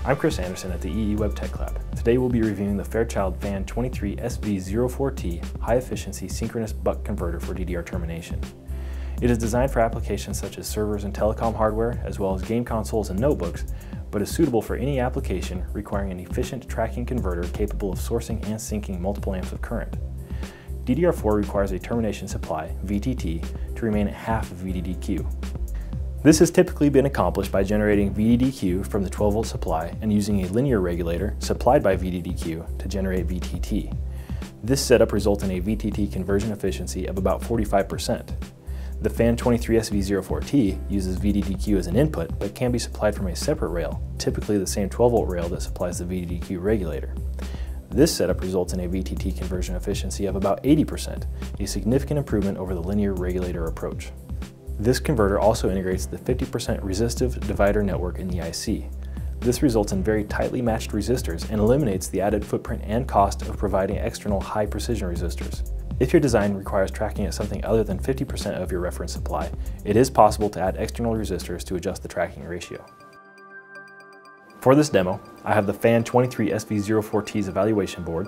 I'm Chris Anderson at the EEWeb Tech Lab. Today we'll be reviewing the Fairchild fan23sv04t high-efficiency synchronous buck converter for DDR termination. It is designed for applications such as servers and telecom hardware, as well as game consoles and notebooks, but is suitable for any application requiring an efficient tracking converter capable of sourcing and syncing multiple amps of current. DDR4 requires a termination supply, VTT, to remain at half of VDDQ. This has typically been accomplished by generating VDDQ from the 12-volt supply and using a linear regulator supplied by VDDQ to generate VTT. This setup results in a VTT conversion efficiency of about 45%. The fan23sv04t uses VDDQ as an input, but can be supplied from a separate rail, typically the same 12-volt rail that supplies the VDDQ regulator. This setup results in a VTT conversion efficiency of about 80%, a significant improvement over the linear regulator approach. This converter also integrates the 50% resistive divider network in the IC. This results in very tightly matched resistors and eliminates the added footprint and cost of providing external high precision resistors. If your design requires tracking at something other than 50% of your reference supply, it is possible to add external resistors to adjust the tracking ratio. For this demo, I have the fan23sv04t's evaluation board,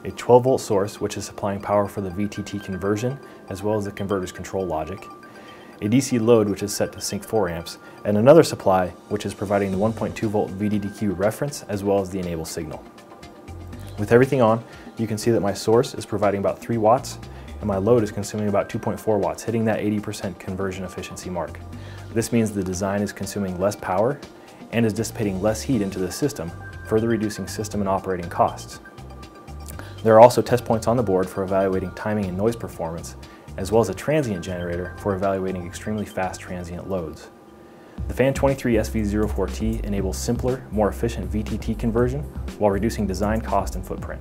a 12-volt source which is supplying power for the VTT conversion, as well as the converter's control logic, a DC load which is set to sync 4 amps, and another supply which is providing the 1.2 volt VDDQ reference as well as the enable signal. With everything on, you can see that my source is providing about 3 watts and my load is consuming about 2.4 watts, hitting that 80% conversion efficiency mark. This means the design is consuming less power and is dissipating less heat into the system, further reducing system and operating costs. There are also test points on the board for evaluating timing and noise performance, as well as a transient generator for evaluating extremely fast transient loads. The fan23sv04t enables simpler, more efficient VTT conversion while reducing design cost and footprint.